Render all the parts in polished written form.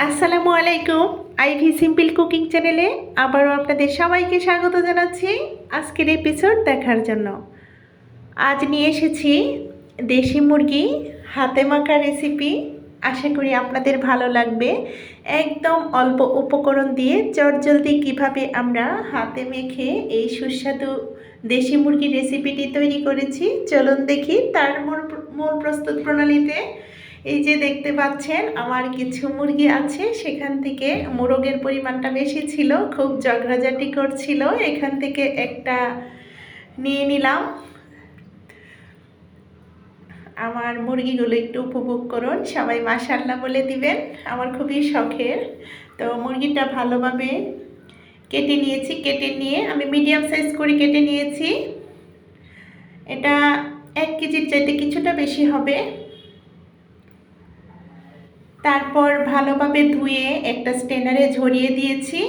আসসালামু আলাইকুম। Ivy simple cooking চ্যানেলে আবারও আপনাদের সবাইকে স্বাগত জানাচ্ছি আজকের এপিসোড দেখার জন্য। আজ নিয়ে এসেছি দেশি মুরগি হাতে মাখা রেসিপি। আশা করি আপনাদের ভালো লাগবে। একদম অল্প উপকরণ দিয়ে চটজলদি কিভাবে আমরা হাতে মেখে এই সুস্বাদু দেশি মুরগির রেসিপিটি তৈরি করেছি, চলুন দেখি তার মূল প্রস্তুত প্রণালীতে। এই যে দেখতে পাচ্ছেন আমার কিছু মুরগি আছে, সেখান থেকে মোরগের পরিমাণটা বেশি ছিল, খুব ঝগড়াঝাটি করছিল, এখান থেকে একটা নিয়ে নিলাম। আমার মুরগিগুলো একটু উপভোগ করুন, সবাই মাশাআল্লাহ বলে দিবেন, আমার খুবই শখের। তো মুরগিটা ভালোভাবে কেটে নিয়েছি, কেটে নিয়ে আমি মিডিয়াম সাইজ করে কেটে নিয়েছি। এটা 1 কেজির চাইতে কিছুটা বেশি হবে। তারপর ভালোভাবে ধুয়ে একটা স্ট্রেনারে ঝরিয়ে দিয়েছি,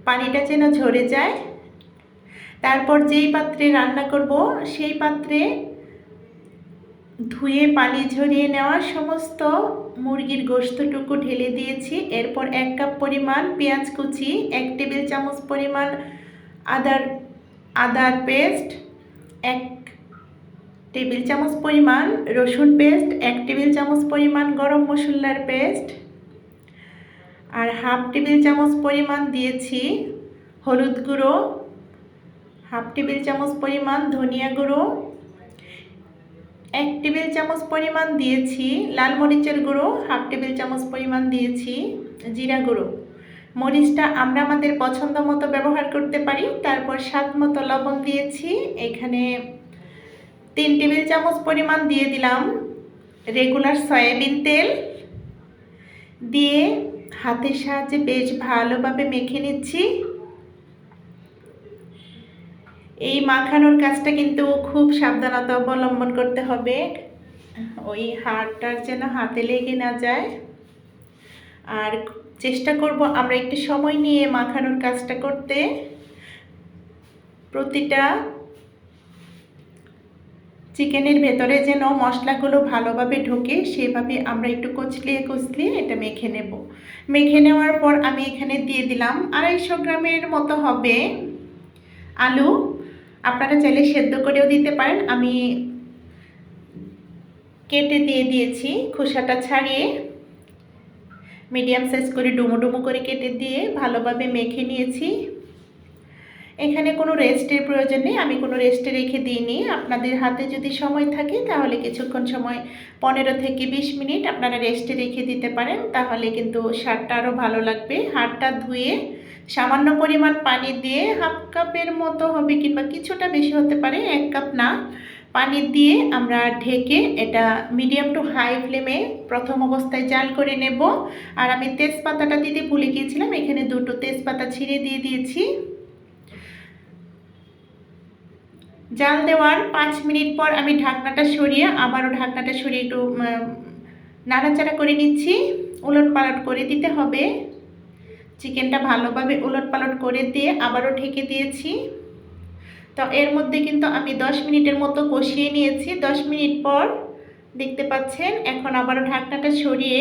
পানিটা যেন ঝরে যায়। তারপর যেই পাত্রে রান্না করব সেই পাত্রে ধুয়ে পানি ঝরিয়ে নেওয়া সমস্ত মুরগির গোশতটুকু ঢেলে দিয়েছি। এরপর 1 কাপ পরিমাণ পেঁয়াজ কুচি, 1 টেবিল চামচ পরিমাণ আদার পেস্ট, 1 টেবিল চামচ পরিমাণ রসুন পেস্ট, 1 টেবিল চামচ পরিমাণ গরম মশলার পেস্ট, আর 1/2 টেবিল চামচ পরিমাণ দিয়েছি হলুদ গুঁড়ো, 1/2 টেবিল চামচ পরিমাণ ধনিয়া গুঁড়ো, 1 টেবিল চামচ পরিমাণ দিয়েছি লাল মরিচের গুঁড়ো, 1/2 টেবিল চামচ পরিমাণ দিয়েছি জিরা গুঁড়ো। মরিচটা আমরা আমাদের পছন্দ মতো ব্যবহার করতে পারি। তারপর স্বাদ মতো লবণ দিয়েছি। এখানে 3 টেবিল চামচ পরিমাণ দিয়ে দিলাম রেগুলার সয়াবিন তেল, দিয়ে হাতের সাহায্যে বেশ ভালোভাবে মেখে নিচ্ছি। এই মাখানোর কাজটা কিন্তু খুব সাবধানতা অবলম্বন করতে হবে, ওই হাড়টার যেন হাতে লেগে না যায়। আর চেষ্টা করব আমরা একটু সময় নিয়ে মাখানোর কাজটা করতে। প্রতিটা চিকেনের ভেতরে যেন মশলাগুলো ভালোভাবে ঢোকে সেভাবে আমরা একটু কচলিয়ে এটা মেখে নেব। মেখে নেওয়ার পর আমি এখানে দিয়ে দিলাম 250 গ্রামের মতো হবে আলু। আপনারা চাইলে সেদ্ধ করেও দিতে পারেন, আমি কেটে দিয়ে দিয়েছি খোসাটা ছাড়িয়ে। মিডিয়াম সাইজ করে ডুমো ডুমো করে কেটে দিয়ে ভালোভাবে মেখে নিয়েছি। এখানে কোনো রেস্টের প্রয়োজন নেই, আমি কোনো রেস্টে রেখে দিইনি। আপনাদের হাতে যদি সময় থাকে তাহলে কিছুক্ষণ সময় 15 থেকে 20 মিনিট আপনারা রেস্টে রেখে দিতে পারেন, তাহলে কিন্তু স্বাদটা আরও ভালো লাগবে। হাড়টা ধুয়ে সামান্য পরিমাণ পানি দিয়ে 1/2 কাপের মতো হবে, কিংবা কিছুটা বেশি হতে পারে, 1 কাপ না, পানি দিয়ে আমরা ঢেকে এটা মিডিয়াম টু হাই ফ্লেমে প্রথম অবস্থায় জাল করে নেব। আর আমি তেজপাতাটা দিতে ভুলে গিয়েছিলাম, এখানে 2টো তেজপাতা ছিঁড়ে দিয়ে দিয়েছি। জাল দেওয়ার 5 মিনিট পর আমি ঢাকনাটা সরিয়ে একটু নাড়াচাড়া করে নিচ্ছি। উলটপালট করে দিতে হবে, চিকেনটা ভালোভাবে উলটপালট করে দিয়ে আবারও ঢেকে দিয়েছি। তো এর মধ্যে কিন্তু আমি 10 মিনিটের মতো কষিয়ে নিয়েছি। 10 মিনিট পর দেখতে পাচ্ছেন এখন আবারও ঢাকনাটা সরিয়ে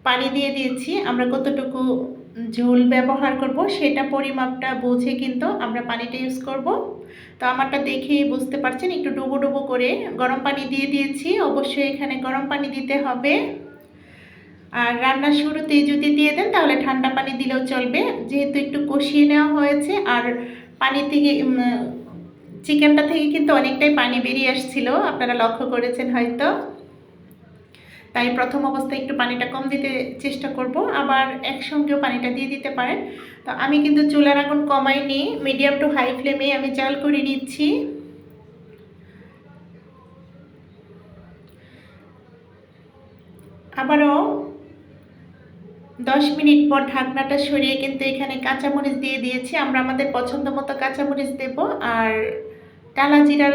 পানি দিয়ে দিয়েছি। আমরা কতটুকু ঝোল ব্যবহার করব সেটা পরিমাপটা বুঝে কিন্তু আমরা পানিটা ইউজ করব। তো আমারটা দেখেই বুঝতে পারছেন, একটু ডুবো ডুবো করে গরম পানি দিয়ে দিয়েছি। অবশ্যই এখানে গরম পানি দিতে হবে। আর রান্নার শুরুতেই যদি দিয়ে দেন তাহলে ঠান্ডা পানি দিলেও চলবে, যেহেতু একটু কষিয়ে নেওয়া হয়েছে। আর পানি থেকে চিকেনটা থেকে কিন্তু অনেকটাই পানি বেরিয়ে আসছিল, আপনারা লক্ষ্য করেছেন হয়তো, তাই প্রথম অবস্থায় একটু পানিটা কম দিতে চেষ্টা করব, আবার একসঙ্গেও পানিটা দিয়ে দিতে পারেন। তো আমি কিন্তু চুলার আগুন কমাইনি, মিডিয়াম টু হাই ফ্লেমে আমি জাল করে নিচ্ছি। আবারও 10 মিনিট পর ঢাকনাটা সরিয়ে কিন্তু এখানে কাঁচামরিচ দিয়ে দিয়েছি। আমরা আমাদের পছন্দ মতো কাঁচামরিচ দেব। আর টালা জিরার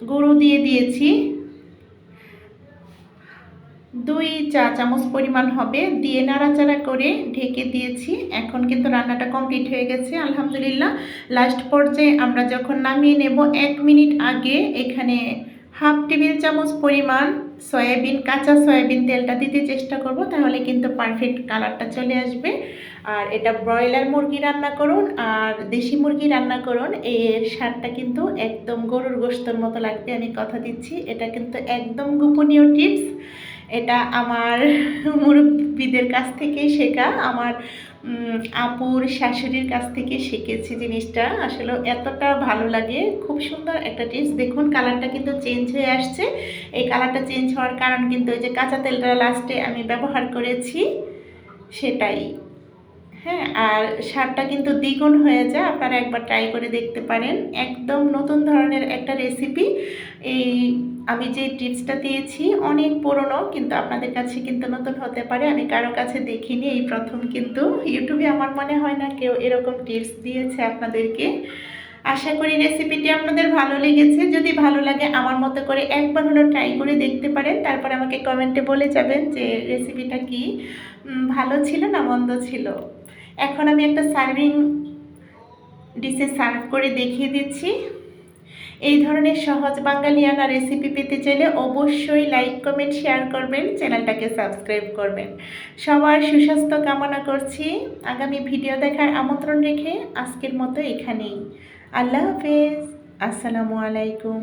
গুঁড়ো দিয়ে দিয়েছি 2 চা চামচ পরিমাণ হবে, দিয়ে নাড়াচাড়া করে ঢেকে দিয়েছি। এখন কিন্তু রান্নাটা কমপ্লিট হয়ে গেছে আলহামদুলিল্লাহ। লাস্ট পর্যায়ে আমরা যখন নামিয়ে নেব 1 মিনিট আগে এখানে 1/2 টেবিল চামচ পরিমাণ সয়াবিন, কাঁচা সয়াবিন তেলটা দিতে চেষ্টা করব, তাহলে কিন্তু পারফেক্ট কালারটা চলে আসবে। আর এটা ব্রয়লার মুরগি রান্না করুন আর দেশি মুরগি রান্না করুন, এর স্বাদটা কিন্তু একদম গরুর গোশতের মতো লাগবে, আমি কথা দিচ্ছি। এটা কিন্তু একদম গোপনীয় টিপস, এটা আমার মুরব্বিদের কাছ থেকেই শেখা, আমার আপুর শাশুড়ির কাছ থেকে শিখেছি জিনিসটা। আসলে এতটা ভালো লাগে, খুব সুন্দর একটা টিপস। দেখুন কালারটা কিন্তু চেঞ্জ হয়ে আসছে। এই কালারটা চেঞ্জ হওয়ার কারণ কিন্তু ওই যে কাঁচা তেলটা লাস্টে আমি ব্যবহার করেছি, সেটাই। হ্যাঁ, আর স্বাদটা কিন্তু দ্বিগুণ হয়ে যায়, আপনারা একবার ট্রাই করে দেখতে পারেন। একদম নতুন ধরনের একটা রেসিপি। এই আমি যে টিপসটা দিয়েছি অনেক পুরনো, কিন্তু আপনাদের কাছে কিন্তু নতুন হতে পারে, আমি কারো কাছে দেখিনি, এই প্রথম কিন্তু ইউটিউবে আমার মনে হয় না কেউ এরকম টিপস দিয়েছে আপনাদেরকে। আশা করি রেসিপিটি আপনাদের ভালো লেগেছে। যদি ভালো লাগে আমার মতো করে একবার হলো ট্রাই করে দেখতে পারেন, তারপর আমাকে কমেন্টে বলে যাবেন যে রেসিপিটা কি ভালো ছিল না মন্দ ছিল। এখন আমি একটা সার্ভিং ডিশে সার্ভ করে দেখিয়ে দিচ্ছি। এই ধরনের সহজ বাঙালিয়ানা রেসিপি পেতে চাইলে অবশ্যই লাইক, কমেন্ট, শেয়ার করবেন, চ্যানেলটাকে সাবস্ক্রাইব করবেন। সবার সুস্বাস্থ্য কামনা করছি। আগামী ভিডিও দেখার আমন্ত্রণ রেখে আজকের মতো এখানেই। আল্লাহ হাফেজ। আসসালামু আলাইকুম।